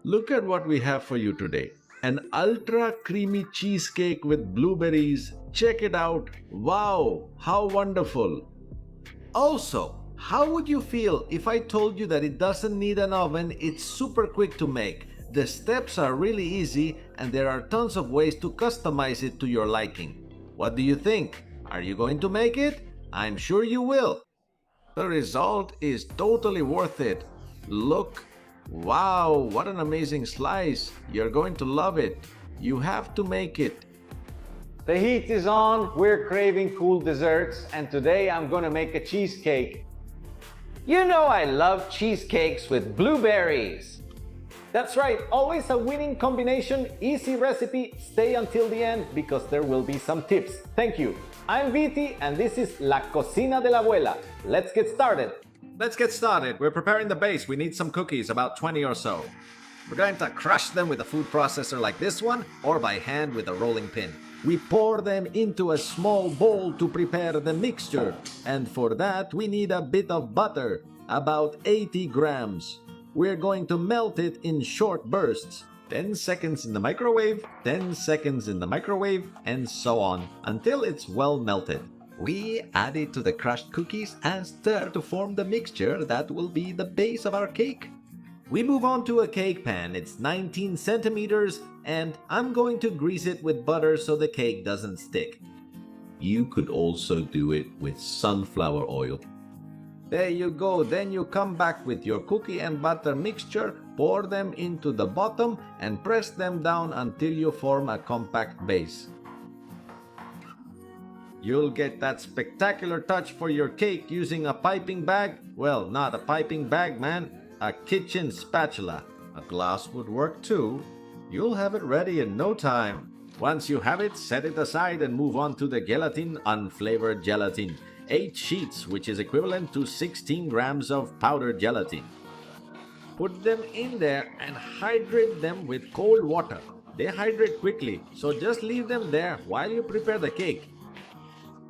Look at what we have for you today. An ultra creamy cheesecake with blueberries. Check it out. Wow, how wonderful. Also, how would you feel if I told you that it doesn't need an oven? It's super quick to make. The steps are really easy and there are tons of ways to customize it to your liking. What do you think? Are you going to make it? I'm sure you will. The result is totally worth it. Look. Wow, what an amazing slice. You're going to love it. You have to make it. The heat is on, we're craving cool desserts, and today I'm gonna make a cheesecake. You know I love cheesecakes with blueberries. That's right, always a winning combination, easy recipe, stay until the end because there will be some tips. Thank you. I'm Viti and this is La Cocina de la Abuela. Let's get started. Let's get started. We're preparing the base. We need some cookies, about 20 or so. We're going to crush them with a food processor like this one or by hand with a rolling pin. We pour them into a small bowl to prepare the mixture, and for that we need a bit of butter, about 80 grams. We're going to melt it in short bursts, 10 seconds in the microwave, 10 seconds in the microwave, and so on, until it's well melted. We add it to the crushed cookies and stir to form the mixture that will be the base of our cake. We move on to a cake pan. It's 19 centimeters and I'm going to grease it with butter so the cake doesn't stick. You could also do it with sunflower oil. There you go. Then you come back with your cookie and butter mixture, pour them into the bottom and press them down until you form a compact base. You'll get that spectacular touch for your cake using a piping bag. Well, not a piping bag, man. A kitchen spatula. A glass would work too. You'll have it ready in no time. Once you have it, set it aside and move on to the gelatin, unflavored gelatin. 8 sheets, which is equivalent to 16 grams of powdered gelatin. Put them in there and hydrate them with cold water. They hydrate quickly, so just leave them there while you prepare the cake.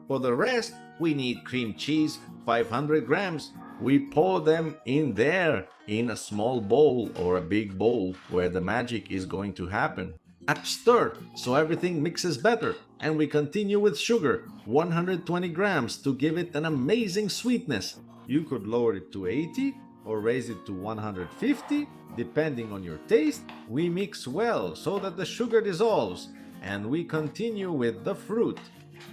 For the rest, we need cream cheese, 500 grams. We pour them in there in a small bowl or a big bowl where the magic is going to happen. At stir so everything mixes better, and we continue with sugar, 120 grams to give it an amazing sweetness. You could lower it to 80 or raise it to 150 depending on your taste. We mix well so that the sugar dissolves, and we continue with the fruit.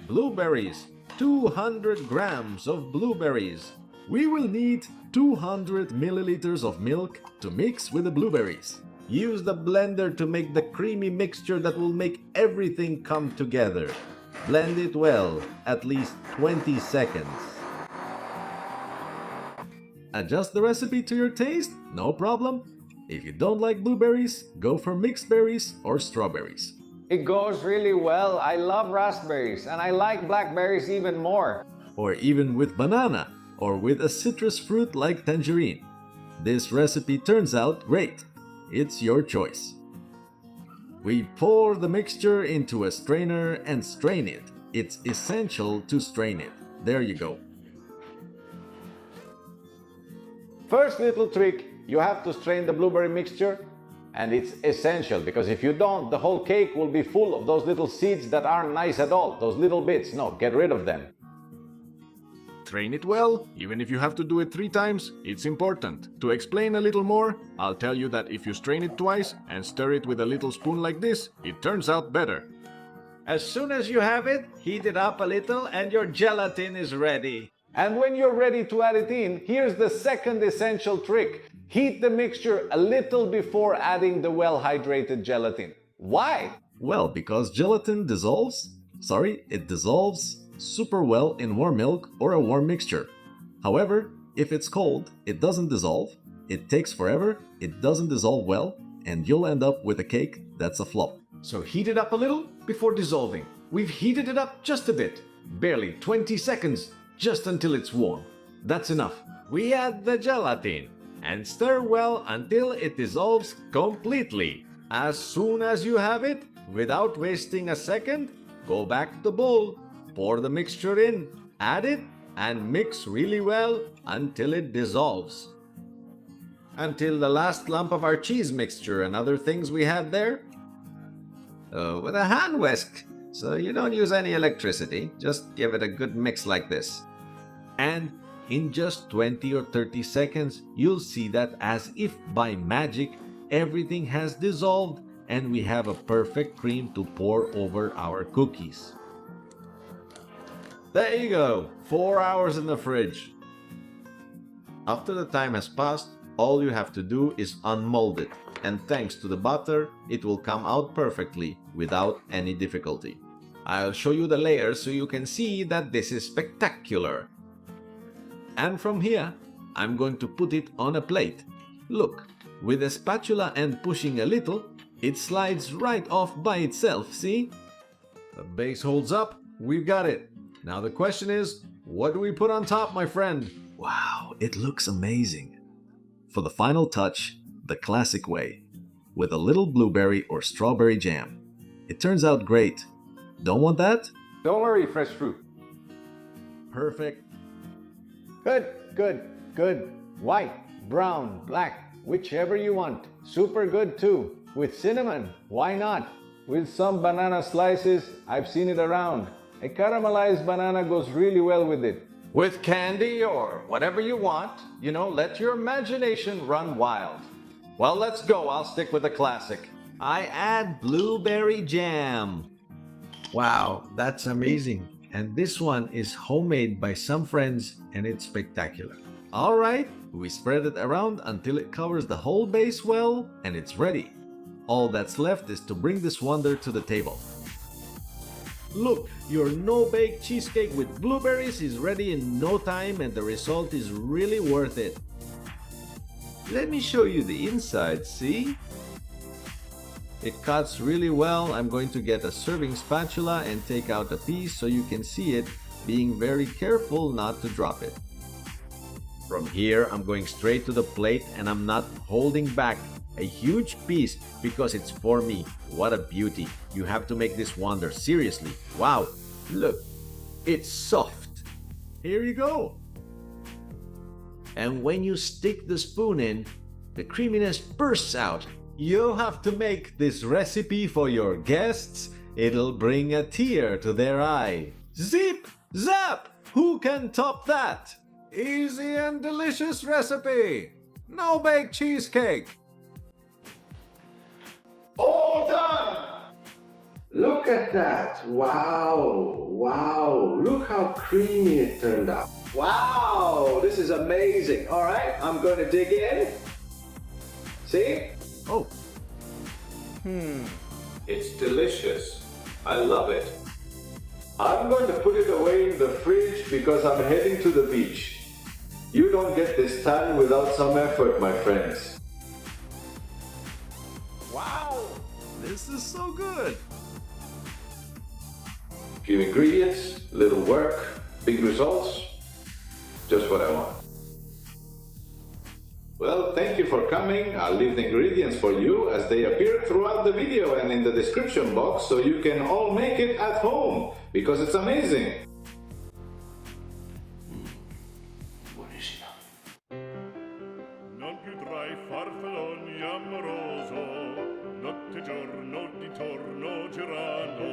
Blueberries, 200 grams of blueberries. We will need 200 milliliters of milk to mix with the blueberries. Use the blender to make the creamy mixture that will make everything come together. Blend it well, at least 20 seconds. Adjust the recipe to your taste, no problem. If you don't like blueberries, go for mixed berries or strawberries. It goes really well. I love raspberries and I like blackberries even more. Or even with banana, or with a citrus fruit like tangerine. This recipe turns out great. It's your choice. We pour the mixture into a strainer and strain it. It's essential to strain it. There you go. First little trick, you have to strain the blueberry mixture, and it's essential because if you don't, the whole cake will be full of those little seeds that aren't nice at all, those little bits. No, get rid of them. Strain it well, even if you have to do it 3 times, it's important. To explain a little more, I'll tell you that if you strain it twice and stir it with a little spoon like this, it turns out better. As soon as you have it, heat it up a little and your gelatin is ready. And when you're ready to add it in, here's the second essential trick. Heat the mixture a little before adding the well-hydrated gelatin. Why? Well, because gelatin dissolves super well in warm milk or a warm mixture. However, if it's cold, it doesn't dissolve, it takes forever, it doesn't dissolve well, and you'll end up with a cake that's a flop. So heat it up a little before dissolving. We've heated it up just a bit, barely 20 seconds, just until it's warm. That's enough. We add the gelatin and stir well until it dissolves completely. As soon as you have it, without wasting a second, go back to the bowl, pour the mixture in, add it, and mix really well until it dissolves. until the last lump of our cheese mixture and other things we had there. With a hand whisk, so you don't use any electricity. Just give it a good mix like this. And in just 20 or 30 seconds, you'll see that as if by magic, everything has dissolved and we have a perfect cream to pour over our cookies. There you go, 4 hours in the fridge. After the time has passed, all you have to do is unmold it, and thanks to the butter, it will come out perfectly without any difficulty. I'll show you the layers so you can see that this is spectacular. And from here, I'm going to put it on a plate. Look, with a spatula and pushing a little, it slides right off by itself, see? The base holds up, we've got it. Now the question is, what do we put on top, my friend? Wow, it looks amazing. For the final touch, the classic way, with a little blueberry or strawberry jam. It turns out great. Don't want that? Don't worry, fresh fruit. Perfect. Good, good, good. White, brown, black, whichever you want. Super good too. With cinnamon, why not? With some banana slices, I've seen it around. A caramelized banana goes really well with it. With candy or whatever you want, let your imagination run wild. Well, let's go. I'll stick with the classic. I add blueberry jam. Wow, that's amazing. And this one is homemade by some friends and it's spectacular. All right, we spread it around until it covers the whole base well and it's ready. All that's left is to bring this wonder to the table. Look, your no-bake cheesecake with blueberries is ready in no time and the result is really worth it. Let me show you the inside, see? It cuts really well. I'm going to get a serving spatula and take out a piece so you can see it, being very careful not to drop it. From here, I'm going straight to the plate and I'm not holding back. A huge piece because it's for me. What a beauty. You have to make this wonder, seriously. Wow, look, it's soft. Here you go. And when you stick the spoon in, the creaminess bursts out. You'll have to make this recipe for your guests. It'll bring a tear to their eye. Zip! Zap! Who can top that? Easy and delicious recipe. No-bake cheesecake. All done! Look at that! Wow! Wow! Look how creamy it turned out. Wow! This is amazing. All right, I'm going to dig in. See? Oh. It's delicious. I love it. I'm going to put it away in the fridge because I'm heading to the beach. You don't get this done without some effort, my friends. Wow! This is so good. Few ingredients, little work, big results. Just what I want. Well, thank you for coming. I'll leave the ingredients for you as they appear throughout the video and in the description box so you can all make it at home because it's amazing. Non più tra i farfalloni amoroso, notte giorno di torno girano,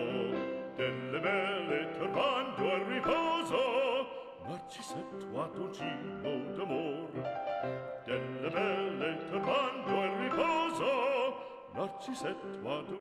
delle belle turbando al riposo, Narcisetto a Tocino d'amor. Delle belle turbando al riposo, Narcisetto a